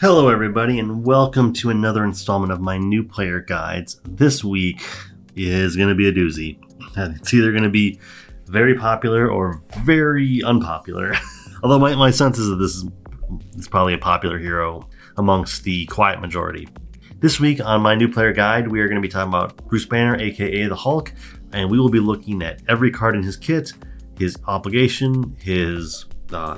Hello everybody and welcome to another installment of my new player guides. This week is going to be a doozy. It's either going to be very popular or very unpopular. Although my sense is that this is probably a popular hero amongst the quiet majority. This week on my new player guide, we are going to be talking about Bruce Banner, aka the Hulk, and we will be looking at every card in his kit, his obligation, his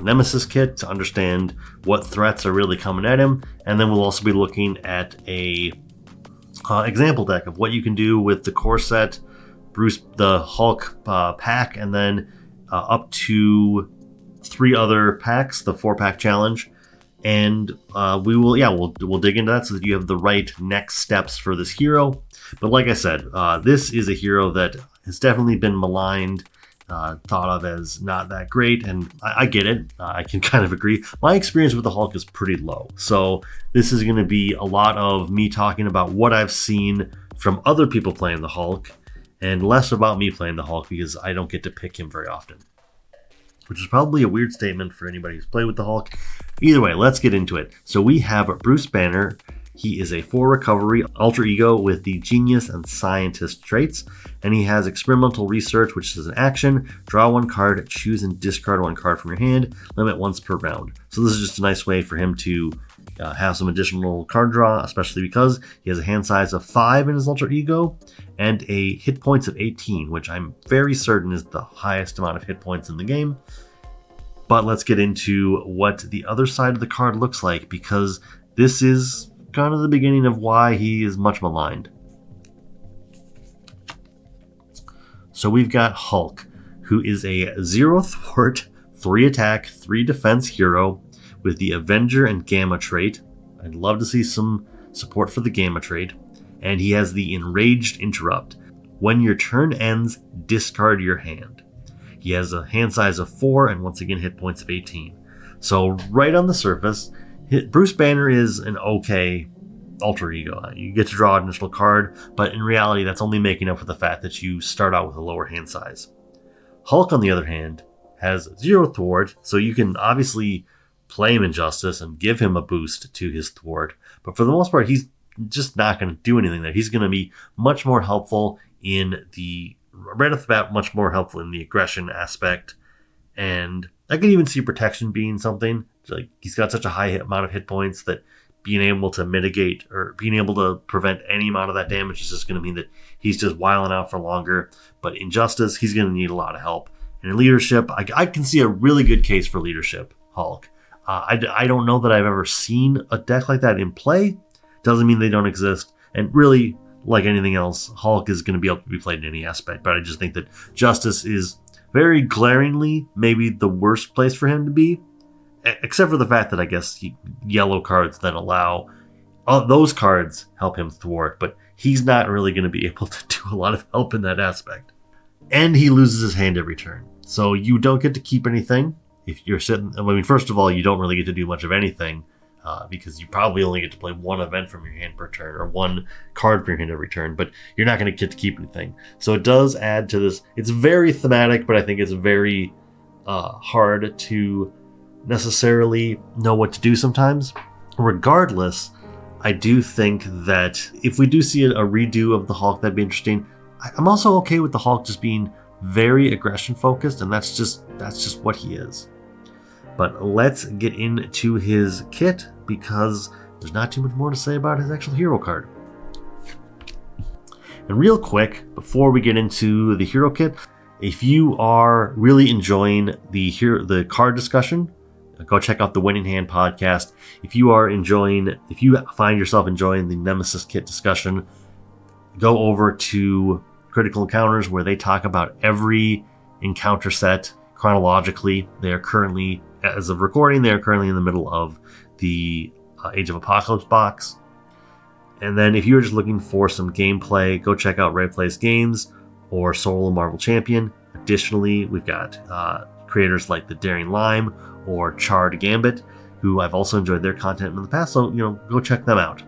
Nemesis kit to understand what threats are really coming at him, and then we'll also be looking at a example deck of what you can do with the core set, Bruce the Hulk pack, and then up to 3 other packs, the 4-pack challenge, and we'll dig into that so that you have the right next steps for this hero. But like I said, this is a hero that has definitely been maligned, thought of as not that great, and I get it. I can kind of agree. My experience with the Hulk is pretty low, so this is going to be a lot of me talking about what I've seen from other people playing the Hulk, and less about me playing the Hulk because I don't get to pick him very often, which is probably a weird statement for anybody who's played with the Hulk. Either way, let's get into it. So we have Bruce Banner. He is a 4 recovery alter ego with the genius and scientist traits, and he has experimental research, which is an action, draw 1 card, choose and discard 1 card from your hand, limit once per round. So this is just a nice way for him to have some additional card draw, especially because he has a hand size of 5 in his alter ego and a hit points of 18, which I'm very certain is the highest amount of hit points in the game. But let's get into what the other side of the card looks like, because this is kind of the beginning of why he is much maligned. So we've got Hulk, who is a 0 thwart, 3 attack, 3 defense hero with the Avenger and Gamma trait. I'd love to see some support for the Gamma trait. And he has the Enraged Interrupt. When your turn ends, discard your hand. He has a hand size of 4 and once again hit points of 18. So right on the surface, Bruce Banner is an okay alter ego. You get to draw an additional card, but in reality that's only making up for the fact that you start out with a lower hand size. Hulk, on the other hand, has 0 thwart, so you can obviously play him in Justice and give him a boost to his thwart, but for the most part he's just not going to do anything there. He's going to be much more helpful in the, right off the bat, much more helpful in the aggression aspect, and I could even see protection being something. Like, he's got such a high amount of hit points that being able to mitigate or being able to prevent any amount of that damage is just going to mean that he's just whiling out for longer. But in Justice, he's going to need a lot of help. And in Leadership, I can see a really good case for Leadership Hulk. I don't know that I've ever seen a deck like that in play. Doesn't mean they don't exist. And really, like anything else, Hulk is going to be able to be played in any aspect. But I just think that Justice is very glaringly maybe the worst place for him to be. Except for the fact that I guess yellow cards that allow those cards help him thwart, but he's not really going to be able to do a lot of help in that aspect. And he loses his hand every turn, so you don't get to keep anything if you're sitting. I mean, first of all, you don't really get to do much of anything because you probably only get to play 1 event from your hand per turn or 1 card from your hand every turn, but you're not going to get to keep anything. So it does add to this. It's very thematic, but I think it's very hard to necessarily know what to do sometimes. Regardless, I do think that if we do see a redo of the Hulk, that'd be interesting. I'm also okay with the Hulk just being very aggression focused, and that's just what he is. But let's get into his kit, because there's not too much more to say about his actual hero card. And real quick, before we get into the hero kit, if you are really enjoying the card discussion, go check out the Winning Hand podcast. If you find yourself enjoying the Nemesis kit discussion, go over to Critical Encounters, where they talk about every encounter set chronologically. They are currently, as of recording, they are currently in the middle of the Age of Apocalypse box. And then if you're just looking for some gameplay, go check out Ray Plays Games or Solo Marvel Champion. Additionally, we've got creators like the Daring Lime or Charred Gambit, who I've also enjoyed their content in the past, so go check them out.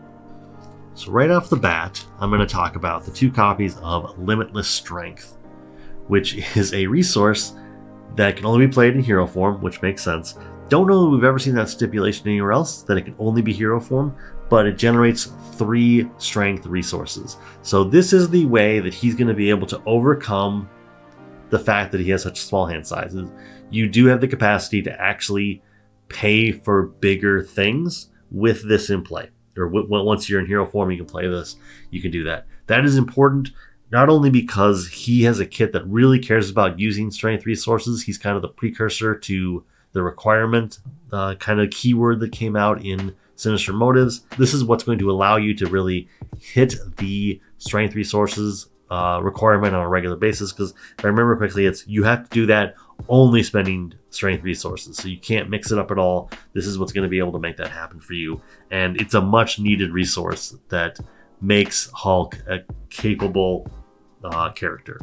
So right off the bat, I'm going to talk about the 2 copies of Limitless Strength, which is a resource that can only be played in hero form, which makes sense. Don't know that we've ever seen that stipulation anywhere else, that it can only be hero form, but it generates 3 strength resources. So this is the way that he's going to be able to overcome the fact that he has such small hand sizes. You do have the capacity to actually pay for bigger things with this in play. Or once you're in hero form, you can play this. You can do that. That is important, not only because he has a kit that really cares about using strength resources. He's kind of the precursor to the requirement kind of keyword that came out in Sinister Motives. This is what's going to allow you to really hit the strength resources requirement on a regular basis, because if I remember correctly, it's you have to do that only spending strength resources, so you can't mix it up at all. This is what's going to be able to make that happen for you, and it's a much needed resource that makes Hulk a capable character.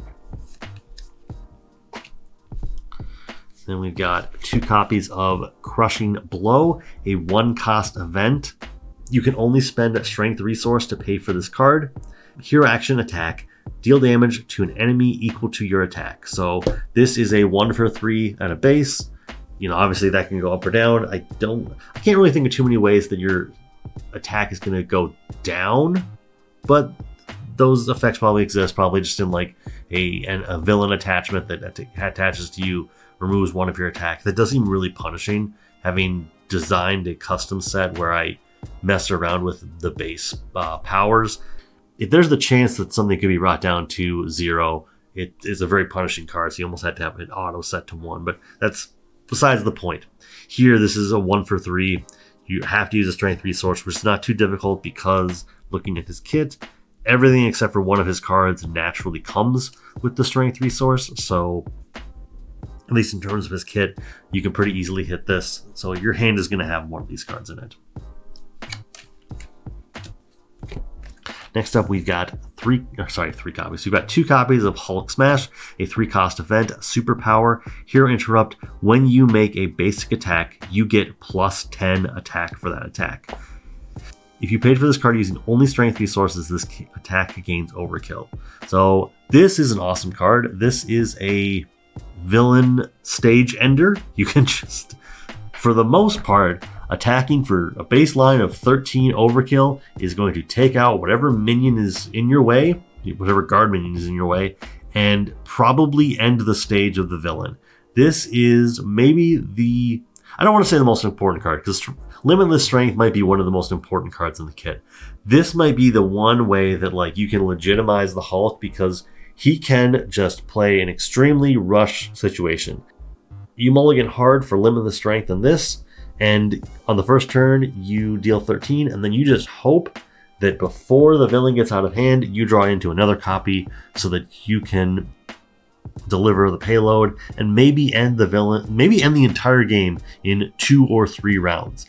Then we've got 2 copies of Crushing Blow, a 1-cost event. You can only spend a strength resource to pay for this card. Hero action attack. Deal damage to an enemy equal to your attack. So this is a 1 for 3 at a base. You know, obviously that can go up or down. I can't really think of too many ways that your attack is going to go down, but those effects probably exist, probably just in like a villain attachment that attaches to you, removes 1 of your attack. That does seem really punishing, having designed a custom set where I mess around with the base powers. If there's the chance that something could be brought down to 0, it is a very punishing card, so you almost had to have it auto set to 1, but that's besides the point. Here, this is a 1 for 3. You have to use a strength resource, which is not too difficult because looking at his kit, everything except for 1 of his cards naturally comes with the strength resource, so at least in terms of his kit, you can pretty easily hit this. So your hand is going to have 1 of these cards in it. Next up, we've got 3 copies. We've got 2 copies of Hulk Smash, a 3-cost event, superpower, hero interrupt. When you make a basic attack, you get plus 10 attack for that attack. If you paid for this card using only strength resources, this attack gains overkill. So this is an awesome card. This is a villain stage ender. You can just, for the most part, attacking for a baseline of 13 overkill is going to take out whatever minion is in your way, whatever guard minion is in your way, and probably end the stage of the villain. This is maybe I don't want to say the most important card, because Limitless Strength might be one of the most important cards in the kit. This might be the one way that like you can legitimize the Hulk, because he can just play an extremely rush situation. You mulligan hard for Limitless Strength in this, and on the first turn, you deal 13, and then you just hope that before the villain gets out of hand, you draw into another copy so that you can deliver the payload and maybe end the entire game in 2 or 3 rounds.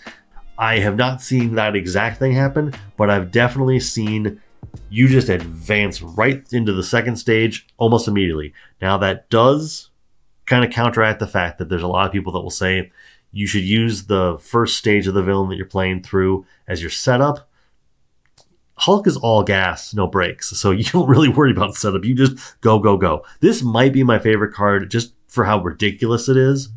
I have not seen that exact thing happen, but I've definitely seen you just advance right into the second stage almost immediately. Now that does kind of counteract the fact that there's a lot of people that will say you should use the first stage of the villain that you're playing through as your setup. Hulk is all gas, no brakes, so you don't really worry about setup. You just go, go, go. This might be my favorite card just for how ridiculous it is.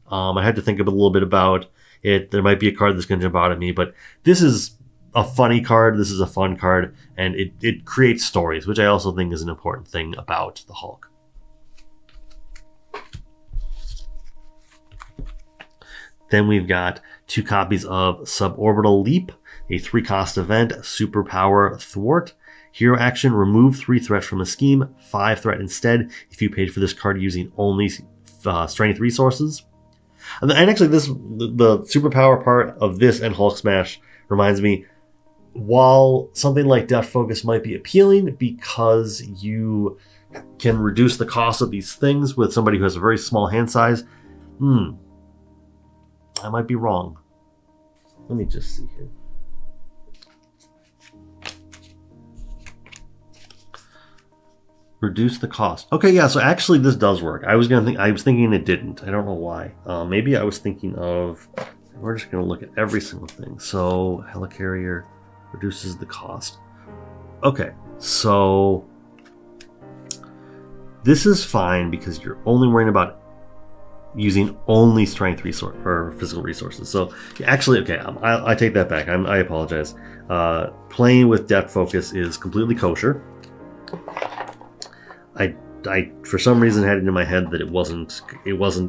I had to think a little bit about it. There might be a card that's going to jump out at me, but this is a funny card. This is a fun card, and it creates stories, which I also think is an important thing about the Hulk. Then we've got 2 copies of Sub-Orbital Leap, a 3-cost event, superpower thwart. Hero action, remove 3 threats from a scheme, 5 threat instead if you paid for this card using only strength resources. And actually, the superpower part of this and Hulk Smash reminds me, while something like Death Focus might be appealing because you can reduce the cost of these things with somebody who has a very small hand size, I might be wrong. Let me just see here. Reduce the cost. Okay, yeah, so actually this does work. I was thinking it didn't. I don't know why. Maybe I was thinking of, we're just gonna look at every single thing. So helicarrier reduces the cost. Okay, so this is fine because you're only worrying about using only strength resource or physical resources. So actually, okay, I take that back. I apologize. Playing with depth focus is completely kosher. I for some reason had it in my head that it wasn't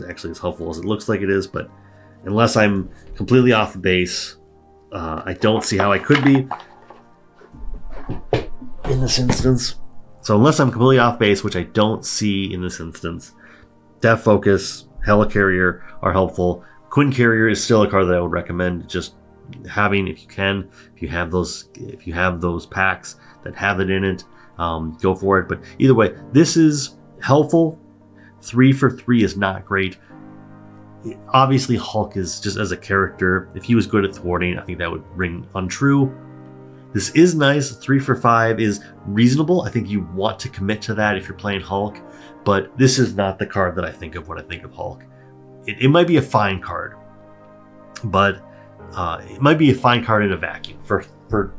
actually as helpful as it looks like it is, but unless I'm completely off the base, I don't see how I could be in this instance. So unless I'm completely off base, which I don't see in this instance, depth focus, helicarrier are helpful. Quinn carrier is still a card that I would recommend just having if you can. If you have those packs that have it in it, go for it. But either way, this is helpful. 3 for 3 is not great. Obviously, Hulk is just as a character. If he was good at thwarting, I think that would ring untrue. This is nice. 3 for 5 is reasonable. I think you want to commit to that if you're playing Hulk, but this is not the card that I think of when I think of Hulk. It might be a fine card, but it might be a fine card in a vacuum. For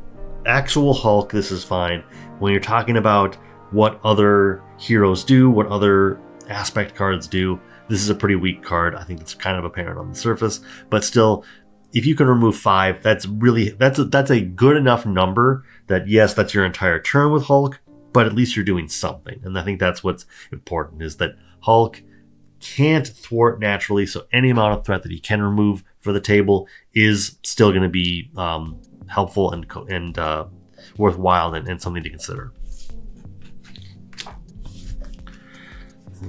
actual Hulk, this is fine. When you're talking about what other heroes do, what other aspect cards do, this is a pretty weak card. I think it's kind of apparent on the surface, but still, if you can remove 5, that's a good enough number that yes, that's your entire turn with Hulk, but at least you're doing something. And I think that's what's important, is that Hulk can't thwart naturally, so any amount of threat that he can remove for the table is still going to be helpful and worthwhile and something to consider.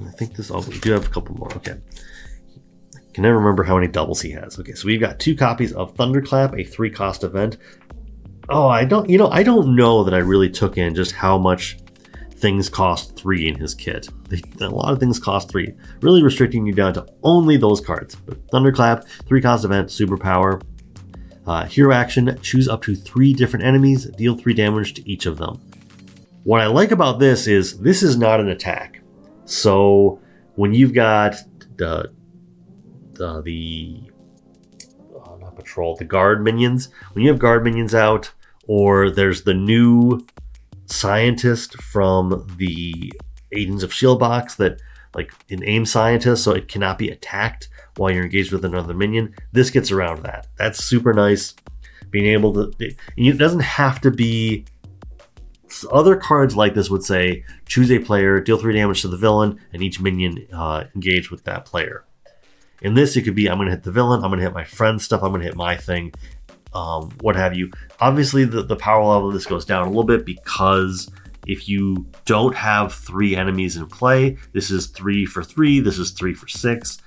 I think we do have a couple more. Okay. I can never remember how many doubles he has. Okay, so we've got 2 copies of Thunderclap, a 3-cost event. Oh, I don't know that I really took in just how much things cost 3 in his kit. A lot of things cost 3, really restricting you down to only those cards. But Thunderclap, 3-cost event, superpower. Hero action, choose up to 3 different enemies, deal 3 damage to each of them. What I like about this is not an attack. So when you've got the guard minions, when you have guard minions out, or there's the new scientist from the Agents of S.H.I.E.L.D. box that, like an aim scientist, so it cannot be attacked while you're engaged with another minion, this gets around that. That's super nice. Being able to, it doesn't have to be. Other cards like this would say, choose a player, deal 3 damage to the villain, and each minion engage with that player. In this, it could be, I'm going to hit the villain, I'm going to hit my friend's stuff, I'm going to hit my thing, what have you. Obviously, the power level of this goes down a little bit because if you don't have 3 enemies in play, this is 3 for 3, this is 3 for 6,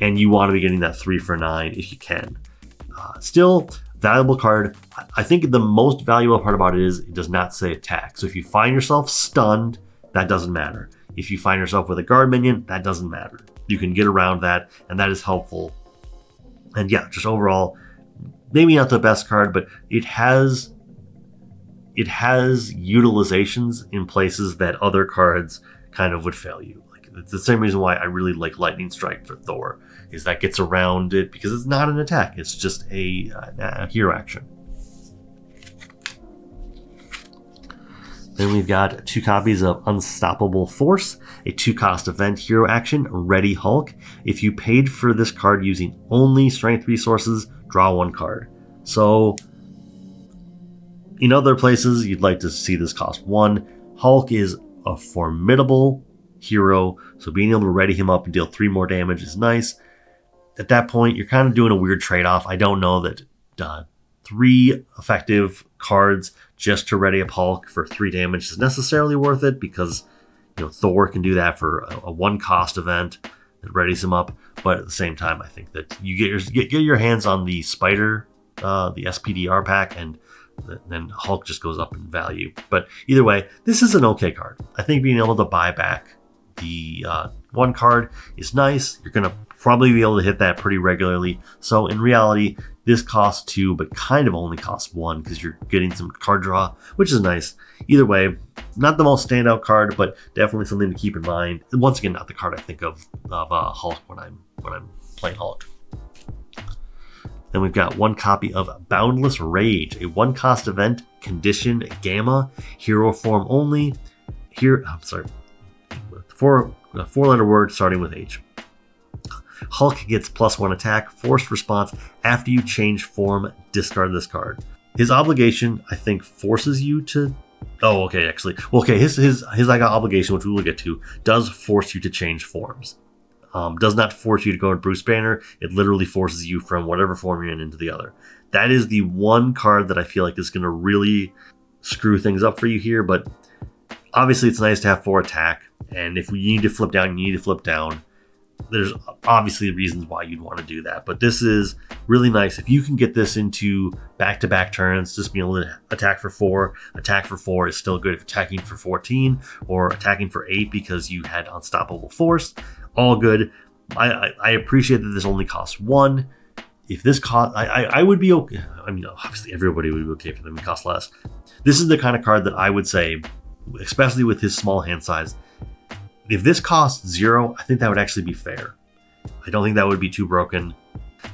and you want to be getting that 3 for 9 if you can. Still, valuable card. I think the most valuable part about it is it does not say attack. So if you find yourself stunned, that doesn't matter. If you find yourself with a guard minion, that doesn't matter. You can get around that, and that is helpful. And yeah, just overall, maybe not the best card, but it has utilizations in places that other cards kind of would fail you. Like, it's the same reason why I really like Lightning Strike for Thor, is that gets around it because it's not an attack. It's just a hero action. Then we've got 2 copies of Unstoppable Force, a 2-cost event hero action, Ready Hulk. If you paid for this card using only strength resources, draw 1 card. So in other places, you'd like to see this cost 1. Hulk is a formidable hero, so being able to ready him up and deal 3 more damage is nice. At that point, you're kind of doing a weird trade-off. I don't know that 3 effective cards just to ready up Hulk for 3 damage is necessarily worth it, because Thor can do that for a 1-cost event that readies him up. But at the same time, I think that you get your hands on the Spider, the SPDR pack, and then Hulk just goes up in value. But either way, this is an okay card. I think being able to buy back the 1 card is nice. You're going to probably be able to hit that pretty regularly. So in reality, this costs 2, but kind of only costs 1 because you're getting some card draw, which is nice. Either way, not the most standout card, but definitely something to keep in mind. Once again, not the card I think of Hulk when I'm playing Hulk. Then we've got 1 copy of Boundless Rage, a 1-cost event, condition Gamma, hero form only. Here, I'm sorry, 4-letter word starting with H. Hulk gets +1 attack, forced response. After you change form, discard this card. His obligation, I think, forces you to... Oh, okay, actually. Well, okay, his I got obligation, which we will get to, does force you to change forms. Does not force you to go to Bruce Banner. It literally forces you from whatever form you're in into the other. That is the one card that I feel like is going to really screw things up for you here, but obviously it's nice to have 4 attack, and if you need to flip down, you need to flip down. There's obviously reasons why you'd want to do that, but this is really nice. If you can get this into back-to-back turns, just being able to attack for 4 is still good if attacking for 14 or attacking for 8 because you had Unstoppable Force. All good. I appreciate that this only costs 1. If this cost, I would be okay. I mean, obviously everybody would be okay for them to cost less. This is the kind of card that I would say, especially with his small hand size, if this costs 0, I think that would actually be fair. I don't think that would be too broken.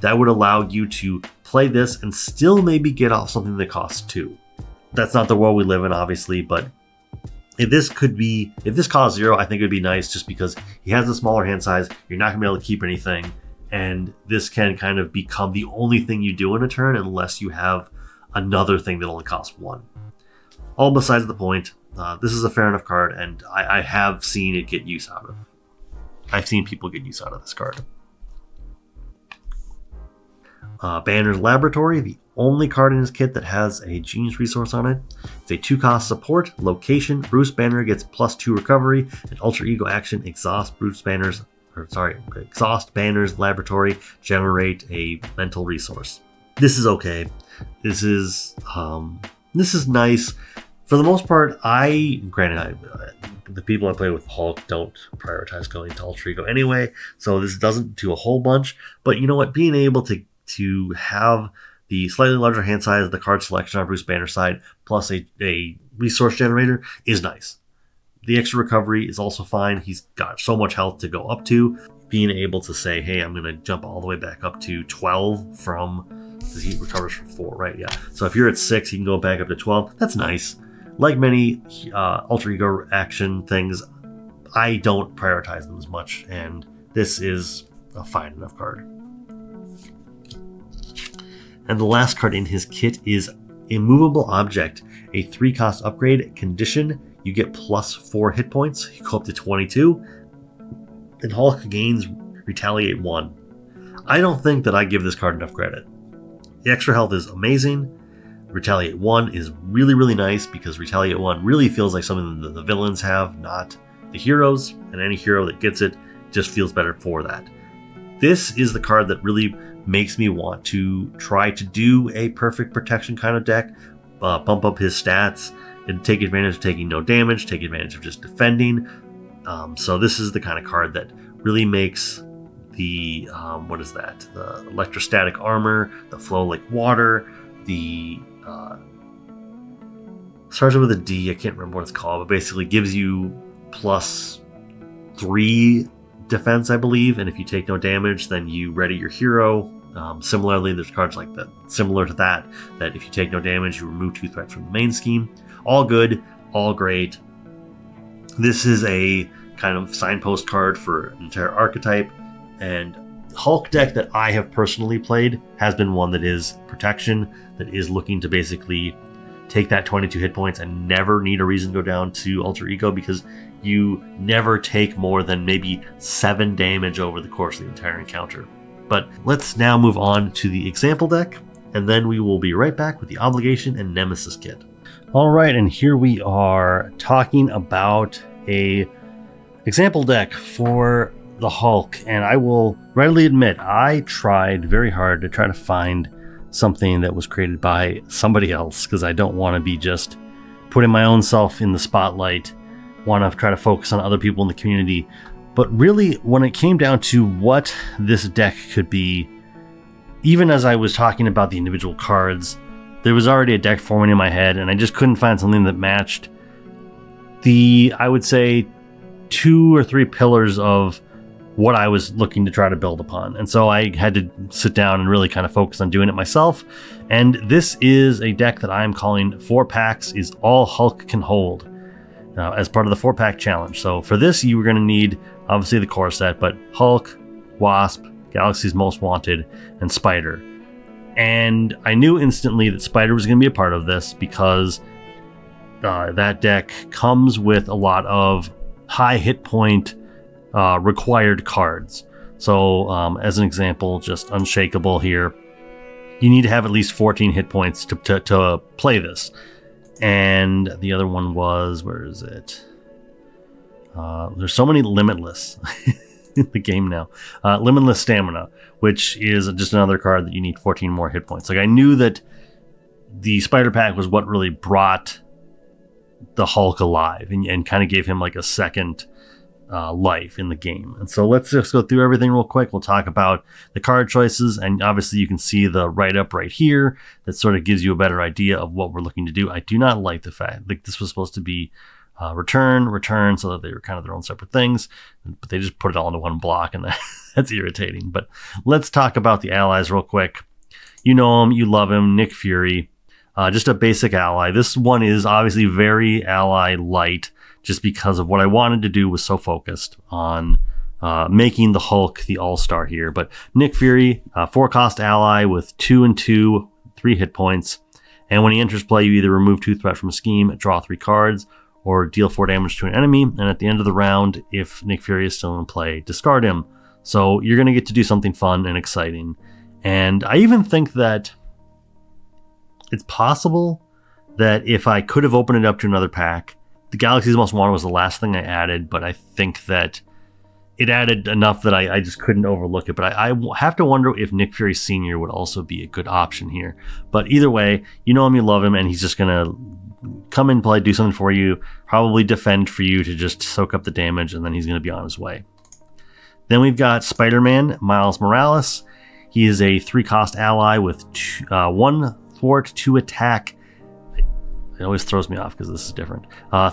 That would allow you to play this and still maybe get off something that costs 2. That's not the world we live in, obviously, but if this costs 0, I think it would be nice just because he has a smaller hand size. You're not going to be able to keep anything, and this can kind of become the only thing you do in a turn unless you have another thing that only costs 1. All besides the point. This is a fair enough card, and I have seen it get use out of. I've seen people get use out of this card. Banner's Laboratory, the only card in his kit that has a genius resource on it. It's a 2-cost support. Location, Bruce Banner gets +2 recovery, and alter ego action, exhaust Banner's Laboratory, generate a mental resource. This is okay. This is nice. For the most part, the people I play with Hulk don't prioritize going to alter ego anyway, so this doesn't do a whole bunch. But you know what? Being able to have the slightly larger hand size, the card selection on Bruce Banner's side, plus a resource generator is nice. The extra recovery is also fine. He's got so much health to go up to. Being able to say, hey, I'm going to jump all the way back up to 12 because he recovers from 4, right? Yeah. So if you're at 6, you can go back up to 12. That's nice. Like many alter ego action things, I don't prioritize them as much, and this is a fine enough card. And the last card in his kit is Immovable Object, a 3-cost upgrade. Condition, you get +4 hit points. You go up to 22, and Hulk gains Retaliate 1. I don't think that I give this card enough credit. The extra health is amazing. Retaliate 1 is really, really nice because Retaliate 1 really feels like something that the villains have, not the heroes, and any hero that gets it just feels better for that. This is the card that really makes me want to try to do a perfect protection kind of deck, bump up his stats, and take advantage of taking no damage, take advantage of just defending. So this is the kind of card that really makes the, the electrostatic armor, the flow like water, the starts with a D, I can't remember what it's called, but basically gives you +3 defense, I believe, and if you take no damage, then you ready your hero. Similarly, there's cards like that, similar to that if you take no damage, you remove 2 threats from the main scheme. All good, all great. This is a kind of signpost card for an entire archetype, and Hulk deck that I have personally played has been one that is protection, that is looking to basically take that 22 hit points and never need a reason to go down to alter ego because you never take more than maybe 7 damage over the course of the entire encounter. But let's now move on to the example deck, and then we will be right back with the Obligation and Nemesis kit. All right, and here we are talking about a example deck for the Hulk, and I will readily admit I tried very hard to try to find something that was created by somebody else because I don't want to be just putting my own self in the spotlight, want to try to focus on other people in the community. But really, when it came down to what this deck could be, even as I was talking about the individual cards, there was already a deck forming in my head, and I just couldn't find something that matched the, I would say, 2 or 3 pillars of what I was looking to try to build upon. And so I had to sit down and really kind of focus on doing it myself. And this is a deck that I'm calling 4 packs is all Hulk can hold as part of the 4-pack challenge. So for this, you were going to need obviously the core set, but Hulk, Wasp, Galaxy's Most Wanted, and Spider. And I knew instantly that Spider was going to be a part of this because that deck comes with a lot of high hit point required cards. So as an example, just Unshakable here, you need to have at least 14 hit points to play this. And the other one was, where is it? There's so many Limitless in the game now. Limitless Stamina, which is just another card that you need 14 more hit points. Like, I knew that the Spider Pack was what really brought the Hulk alive and kind of gave him like a second life in the game. And so let's just go through everything real quick. We'll talk about the card choices, and obviously you can see the write-up right here that sort of gives you a better idea of what we're looking to do. I do not like the fact that this was supposed to be return, so that they were kind of their own separate things, but they just put it all into one block, and that's irritating. But let's talk about the allies real quick. You know him, you love him, Nick Fury. Just a basic ally. This one is obviously very ally light, just because of what I wanted to do was so focused on making the Hulk the all-star here. But Nick Fury, 4-cost ally with 2 and 2, 3 hit points. And when he enters play, you either remove 2 threat from a scheme, draw 3 cards, or deal 4 damage to an enemy. And at the end of the round, if Nick Fury is still in play, discard him. So you're going to get to do something fun and exciting. And I even think that it's possible that if I could have opened it up to another pack, the Galaxy's Most Wanted was the last thing I added, but I think that it added enough that I just couldn't overlook it. But I have to wonder if Nick Fury Sr. would also be a good option here. But either way, you know him, you love him, and he's just going to come in, play, do something for you, probably defend for you to just soak up the damage, and then he's going to be on his way. Then we've got Spider-Man, Miles Morales. He is a 3-cost ally with 1 thwart, 2 attack. It always throws me off because this is different.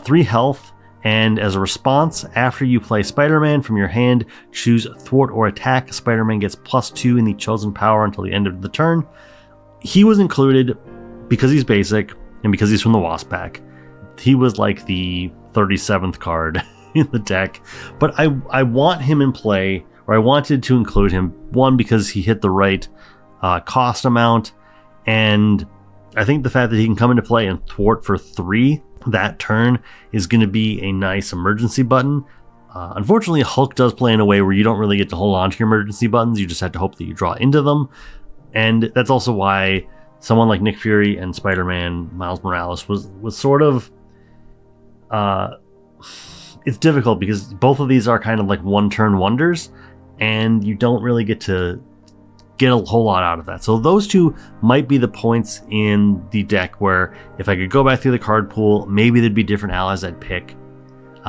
3 health, and as a response, after you play Spider-Man from your hand, choose thwart or attack. Spider-Man gets +2 in the chosen power until the end of the turn. He was included because he's basic and because he's from the Wasp pack. He was like the 37th card in the deck, but I want him in play, or I wanted to include him, one, because he hit the right cost amount, and I think the fact that he can come into play and thwart for 3 that turn is going to be a nice emergency button. Unfortunately, Hulk does play in a way where you don't really get to hold on to your emergency buttons. You just have to hope that you draw into them. And that's also why someone like Nick Fury and Spider-Man, Miles Morales, was sort of... it's difficult because both of these are kind of like one-turn wonders, and you don't really get to get a whole lot out of that. So those two might be the points in the deck where if I could go back through the card pool, maybe there'd be different allies I'd pick.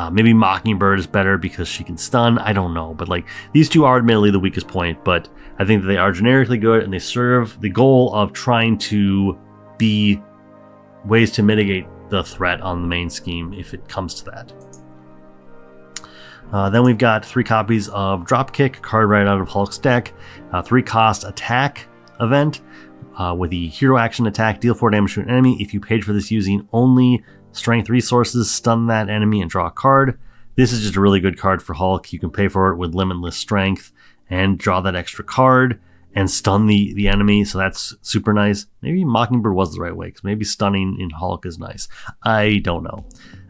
Maybe Mockingbird is better because she can stun. I don't know. But like, these two are admittedly the weakest point, but I think that they are generically good and they serve the goal of trying to be ways to mitigate the threat on the main scheme if it comes to that. Then we've got 3 copies of Dropkick, card right out of Hulk's deck. 3-cost attack event with the hero action attack, deal 4 damage to an enemy. If you paid for this using only strength resources, stun that enemy and draw a card. This is just a really good card for Hulk. You can pay for it with Limitless Strength and draw that extra card and stun the enemy, so that's super nice. Maybe Mockingbird was the right way, because maybe stunning in Hulk is nice. I don't know.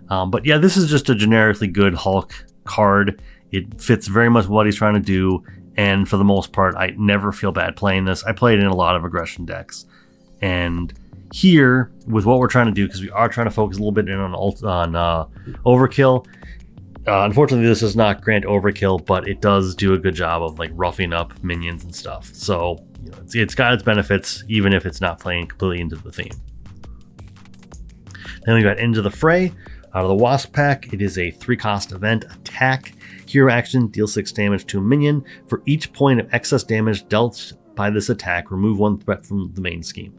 But yeah, this is just a generically good Hulk card. It fits very much what he's trying to do, and for the most part, I never feel bad playing this. I played in a lot of aggression decks, and here, with what we're trying to do, because we are trying to focus a little bit in on overkill. Unfortunately, this does not grant overkill, but it does do a good job of like roughing up minions and stuff. So you know, it's got its benefits, even if it's not playing completely into the theme. Then we got Into the Fray. Out of the Wasp pack, it is a 3-cost event attack. Hero action, deal 6 damage to a minion. For each point of excess damage dealt by this attack, remove 1 threat from the main scheme.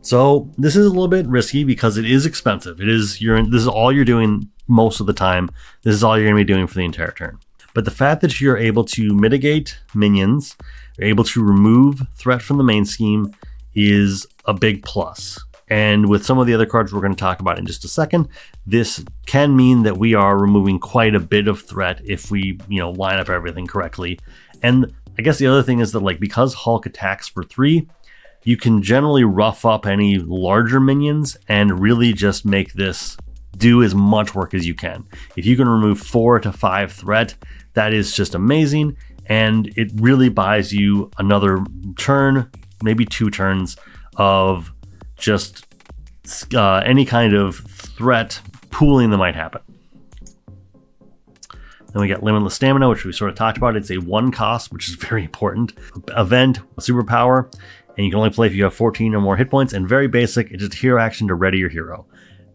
So this is a little bit risky because it is expensive. This is all you're doing most of the time. This is all you're going to be doing for the entire turn. But the fact that you're able to mitigate minions, you're able to remove threat from the main scheme, is a big plus. And with some of the other cards we're going to talk about in just a second, this can mean that we are removing quite a bit of threat if we, line up everything correctly. And I guess the other thing is that, like, because Hulk attacks for 3, you can generally rough up any larger minions and really just make this do as much work as you can. If you can remove 4 to 5 threat, that is just amazing, and it really buys you another turn, maybe 2 turns of just any kind of threat pooling that might happen. Then we got Limitless Stamina, which we sort of talked about. It's a 1 cost, which is very important. Event, superpower, and you can only play if you have 14 or more hit points, and very basic, it's just a hero action to ready your hero.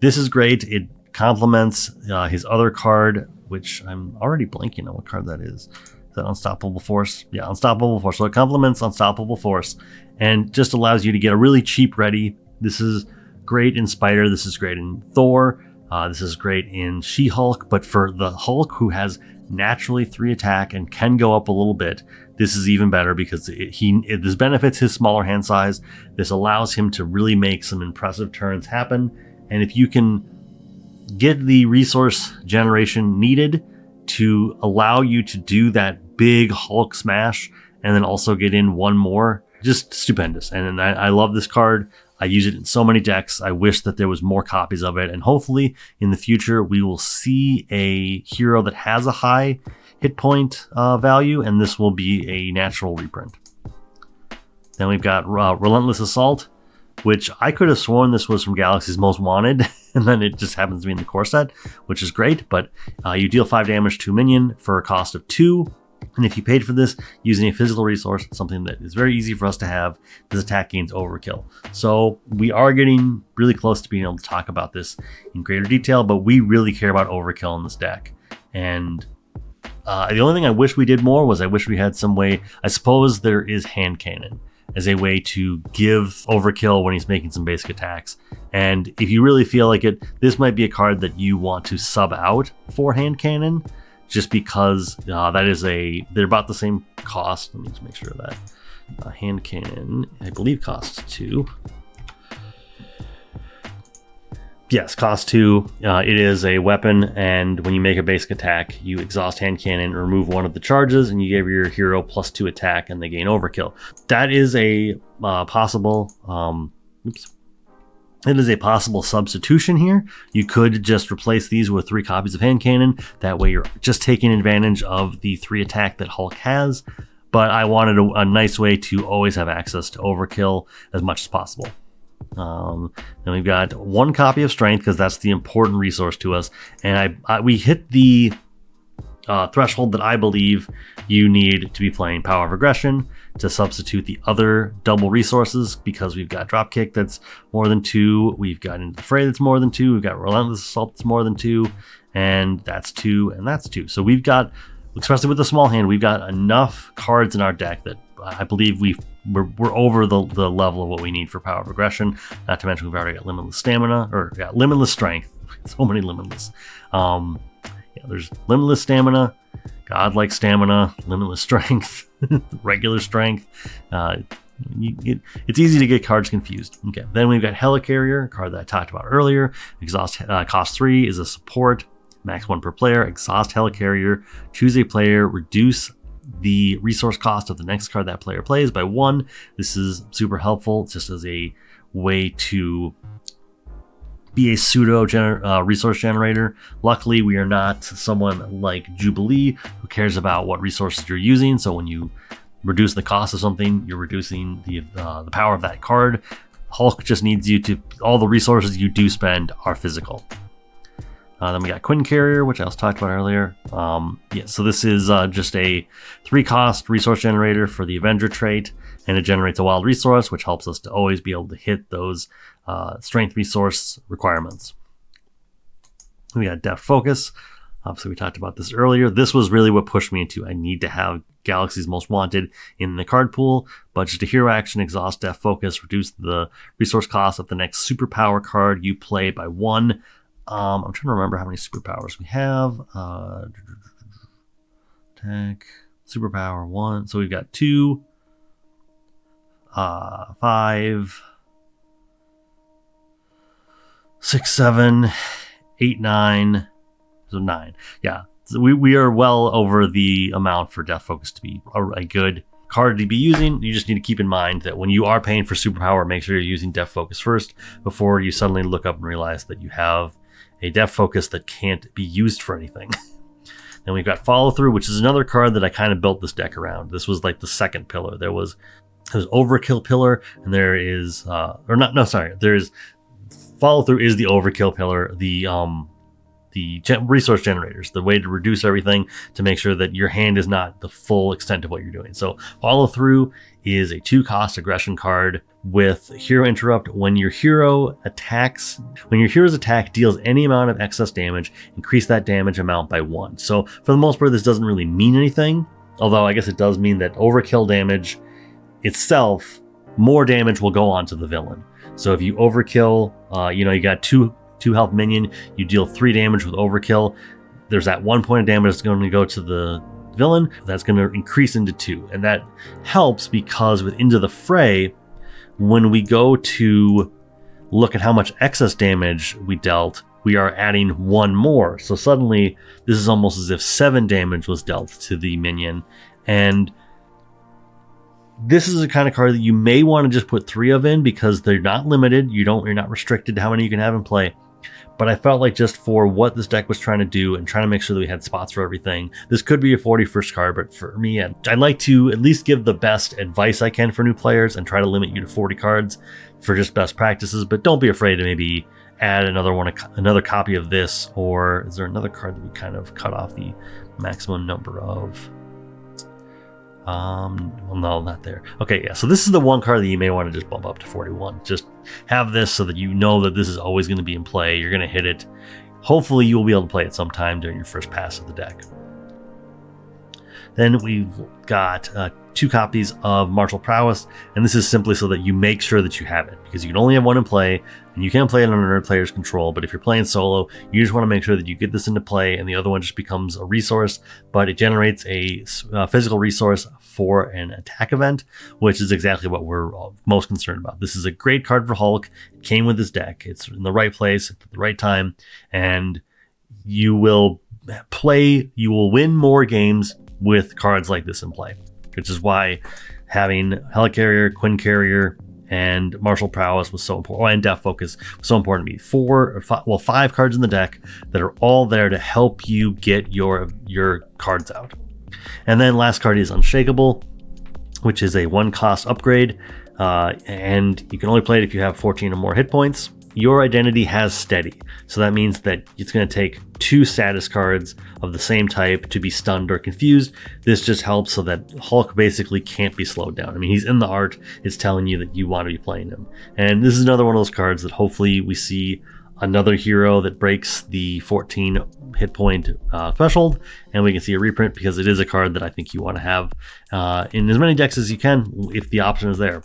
This is great. It complements his other card, which I'm already blanking on what card that is. Is that Unstoppable Force? Yeah, Unstoppable Force. So it complements Unstoppable Force and just allows you to get a really cheap ready. This is great in Spider. This is great in Thor. This is great in She-Hulk. But for the Hulk, who has naturally 3 attack and can go up a little bit, this is even better because this benefits his smaller hand size. This allows him to really make some impressive turns happen. And if you can get the resource generation needed to allow you to do that big Hulk smash and then also get in 1 more, just stupendous. And I love this card. I use it in so many decks. I wish that there was more copies of it. And hopefully in the future, we will see a hero that has a high hit point value, and this will be a natural reprint. Then we've got Relentless Assault, which I could have sworn this was from Galaxy's Most Wanted, and then it just happens to be in the core set, which is great. But you deal 5 damage to a minion for a cost of 2. And if you paid for this using a physical resource, something that is very easy for us to have, this attack gains overkill. So we are getting really close to being able to talk about this in greater detail, but we really care about overkill in this deck. And the only thing I wish we did more was I wish we had some way, I suppose there is hand cannon as a way to give overkill when he's making some basic attacks. And if you really feel like it, this might be a card that you want to sub out for hand cannon, just because they're about the same cost. Let me just make sure of that. Hand cannon, I believe, costs 2. Yes, cost 2. It is a weapon, and when you make a basic attack, you exhaust hand cannon, remove 1 of the charges, and you give your hero +2 attack, and they gain overkill. That is a possible. It is a possible substitution here. You could just replace these with 3 copies of hand cannon. That way you're just taking advantage of the 3 attack that Hulk has. But I wanted a nice way to always have access to overkill as much as possible. Then we've got 1 copy of Strength, because that's the important resource to us. And we hit the threshold that I believe you need to be playing Power of Aggression to substitute the other double resources, because we've got Dropkick that's more than 2, we've got Into the Fray that's more than 2, we've got Relentless Assault that's more than 2, and that's 2, and that's 2. So we've got, especially with the small hand, we've got enough cards in our deck that I believe we're over the level of what we need for Power of Aggression. Not to mention we've already got Limitless Stamina, or Limitless Strength. So many Limitless. There's Limitless Stamina, Godlike Stamina, Limitless Strength, regular Strength. It's easy to get cards confused. Okay, then we've got Helicarrier, a card that I talked about earlier. Exhaust cost 3 is a support, max 1 per player. Exhaust Helicarrier, choose a player, reduce the resource cost of the next card that player plays by 1. This is super helpful, just as a way to be a pseudo resource generator. Luckily, we are not someone like Jubilee who cares about what resources you're using. So when you reduce the cost of something, you're reducing the power of that card. Hulk just needs you to, all the resources you do spend are physical. Then we got Quinn Carrier, which I was talking about earlier. So this is just a 3-cost resource generator for the Avenger trait, and it generates a wild resource, which helps us to always be able to hit those strength resource requirements. We got Depth Focus. Obviously, we talked about this earlier. This was really what pushed me into I need to have Galaxy's Most Wanted in the card pool, but just a hero action, exhaust Depth Focus, reduce the resource cost of the next superpower card you play by 1. I'm trying to remember how many superpowers we have. Attack, superpower 1. So we've got 2, 5, 6, 7, 8, 9. So 9. Yeah. So we are well over the amount for Depth Focus to be a good card to be using. You just need to keep in mind that when you are paying for superpower, make sure you're using Depth Focus first before you suddenly look up and realize that you have a Depth Focus that can't be used for anything. Then we've got Follow Through, which is another card that I kind of built this deck around. This was like the second pillar. There's Overkill pillar, and there is there's Follow Through is the Overkill pillar. The resource generators, the way to reduce everything to make sure that your hand is not the full extent of what you're doing. So Follow Through is a 2-cost aggression card with Hero Interrupt. When your hero's attack deals any amount of excess damage, increase that damage amount by 1. So for the most part, this doesn't really mean anything, although I guess it does mean that overkill damage itself, more damage will go on to the villain. So if you overkill, you got 2 health minion, you deal 3 damage with overkill. There's that 1 point of damage that's going to go to the villain. That's going to increase into 2. And that helps because with Into the Fray, when we go to look at how much excess damage we dealt, we are adding 1 more. So suddenly, this is almost as if 7 damage was dealt to the minion. And this is a kind of card that you may want to just put 3 of in because they're not limited. You're not restricted to how many you can have in play. But I felt like just for what this deck was trying to do and trying to make sure that we had spots for everything, this could be a 41st card. But for me, I'd like to at least give the best advice I can for new players and try to limit you to 40 cards for just best practices. But don't be afraid to maybe add another copy of this. Or is there another card that we kind of cut off the maximum number of? No, not there. Okay, yeah, so this is the one card that you may want to just bump up to 41. Just have this so that you know that this is always going to be in play. You're going to hit it. Hopefully you will be able to play it sometime during your first pass of the deck. Then we've got 2 copies of Martial Prowess, and this is simply so that you make sure that you have it, because you can only have 1 in play, and you can't play it under another player's control. But if you're playing solo, you just want to make sure that you get this into play, and the other one just becomes a resource, but it generates a physical resource for an attack event, which is exactly what we're most concerned about. This is a great card for Hulk. It came with this deck. It's in the right place at the right time, and you will win more games with cards like this in play, which is why having Helicarrier, Quinn Carrier, and Martial Prowess was so important, and Depth Focus was so important to me. 5 cards in the deck that are all there to help you get your cards out. And then last card is Unshakable, which is a 1-cost upgrade, and you can only play it if you have 14 or more hit points. Your identity has Steady, so that means that it's going to take 2 status cards of the same type to be stunned or confused. This just helps so that Hulk basically can't be slowed down. I mean, he's in the art. It's telling you that you want to be playing him. And this is another one of those cards that hopefully we see another hero that breaks the 14 hit point threshold, and we can see a reprint, because it is a card that I think you want to have in as many decks as you can if the option is there.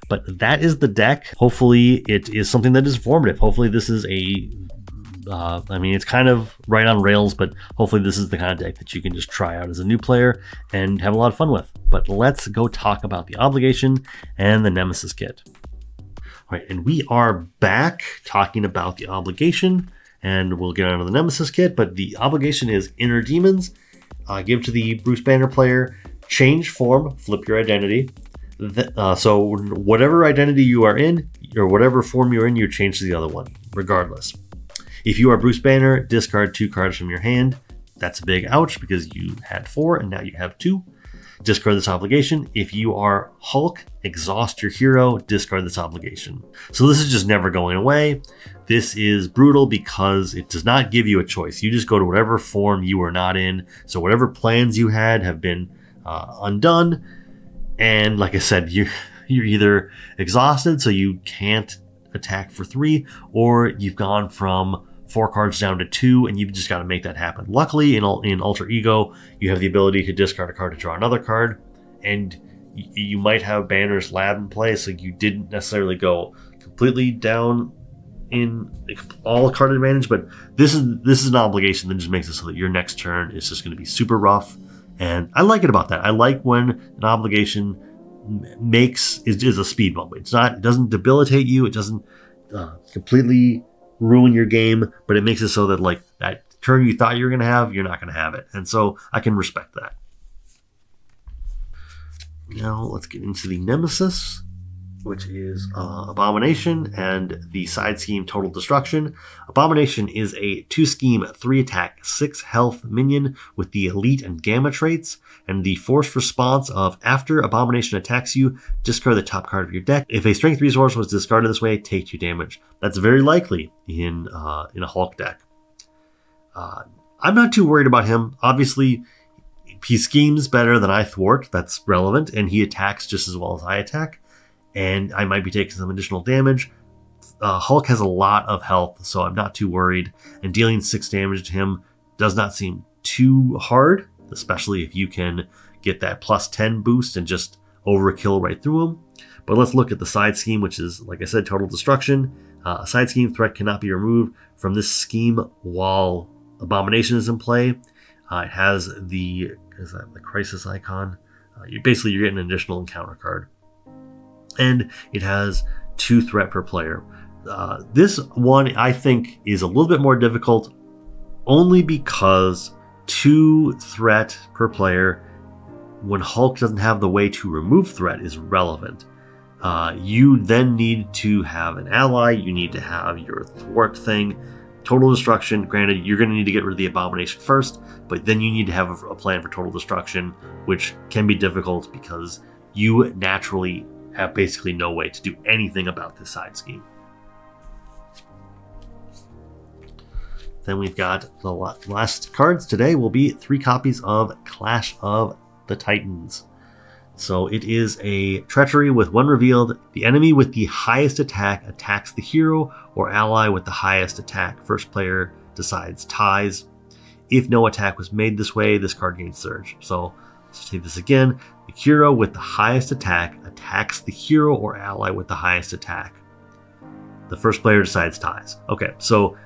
But that is the deck. Hopefully it is something that is informative. Hopefully this is it's kind of right on rails, but hopefully this is the kind of deck that you can just try out as a new player and have a lot of fun with. But let's go talk about the Obligation and the Nemesis kit. All right, and we are back talking about the Obligation, and we'll get onto the Nemesis kit, but the Obligation is Inner Demons. Give to the Bruce Banner player, change form, flip your identity. So whatever identity you are in, or whatever form you're in, you change to the other one, regardless. If you are Bruce Banner, discard 2 cards from your hand. That's a big ouch, because you had 4 and now you have 2. Discard this Obligation. If you are Hulk, exhaust your hero, discard this Obligation. So this is just never going away. This is brutal because it does not give you a choice. You just go to whatever form you are not in. So whatever plans you had have been undone. And like I said, you're either exhausted, so you can't attack for 3, or you've gone from 4 cards down to 2, and you've just got to make that happen. Luckily, in Alter Ego, you have the ability to discard a card to draw another card, and you might have Banner's Lab in play, so you didn't necessarily go completely down in all card advantage, but this is an Obligation that just makes it so that your next turn is just going to be super rough. And I like it about that. I like when an Obligation is a speed bump. It doesn't debilitate you. It doesn't completely ruin your game, but it makes it so that like that turn you thought you were going to have, you're not going to have it. And so I can respect that. Now let's get into the Nemesis, which is Abomination and the side scheme Total Destruction. Abomination is a 2-scheme, 3-attack, 6 health minion with the Elite and Gamma traits, and the forced response of after Abomination attacks you, discard the top card of your deck. If a Strength resource was discarded this way, take 2 damage. That's very likely in a Hulk deck. I'm not too worried about him. Obviously, he schemes better than I thwart. That's relevant, and he attacks just as well as I attack. And I might be taking some additional damage. Hulk has a lot of health, so I'm not too worried. And dealing 6 damage to him does not seem too hard, especially if you can get that plus 10 boost and just overkill right through him. But let's look at the side scheme, which is, like I said, Total Destruction. A side scheme threat cannot be removed from this scheme while Abomination is in play. It has the crisis icon. You're getting an additional encounter card. And it has 2 threat per player. This one, I think, is a little bit more difficult only because 2 threat per player, when Hulk doesn't have the way to remove threat, is relevant. You then need to have an ally. You need to have your thwart thing. Total Destruction, granted, you're going to need to get rid of the Abomination first, but then you need to have a plan for Total Destruction, which can be difficult because you naturally have basically no way to do anything about this side scheme. Then we've got the last cards today will be 3 copies of Clash of the Titans. So it is a treachery with 1 revealed. The enemy with the highest attack attacks the hero or ally with the highest attack. First player decides ties. If no attack was made this way, this card gains surge. So let's take this again. The hero with the highest attack attacks the hero or ally with the highest attack. The first player decides ties. Okay, so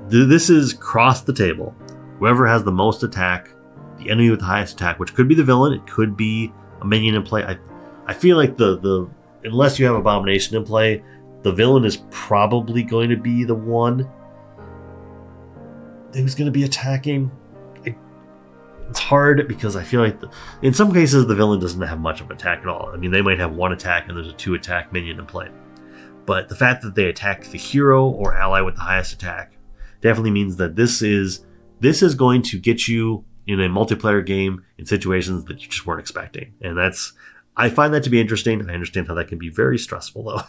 this is cross the table. Whoever has the most attack, the enemy with the highest attack, which could be the villain, it could be a minion in play. I feel like the unless you have Abomination in play, the villain is probably going to be the one who's going to be attacking. It's hard because I feel like in some cases the villain doesn't have much of an attack at all. I mean, they might have 1 attack and there's a 2-attack minion in play. But the fact that they attack the hero or ally with the highest attack definitely means that this is going to get you in a multiplayer game in situations that you just weren't expecting. And I find that to be interesting. I understand how that can be very stressful though.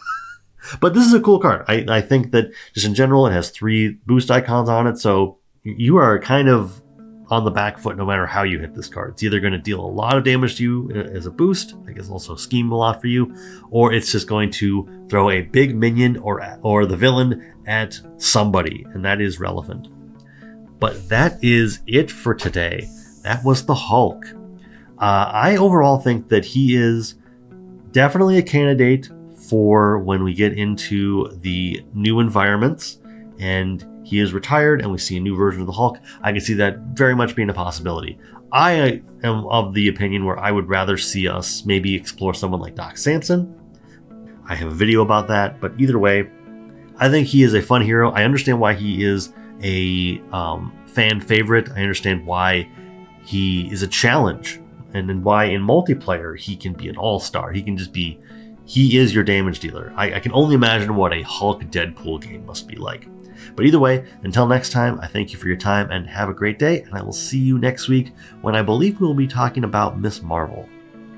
But this is a cool card. I think that just in general, it has 3 boost icons on it. So you are kind of on the back foot no matter how you hit this card. It's either going to deal a lot of damage to you as a boost, I guess also scheme a lot for you, or it's just going to throw a big minion or the villain at somebody, and that is relevant. But that is it for today. That was the Hulk. I overall think that he is definitely a candidate for when we get into the new environments and he is retired and we see a new version of the Hulk. I can see that very much being a possibility. I am of the opinion where I would rather see us maybe explore someone like Doc Samson. I have a video about that, but either way, I think he is a fun hero. I understand why he is a fan favorite. I understand why he is a challenge, and then why in multiplayer he can be an all-star. He is your damage dealer. I can only imagine what a Hulk Deadpool game must be like. But either way, until next time, I thank you for your time and have a great day, and I will see you next week when I believe we will be talking about Miss Marvel.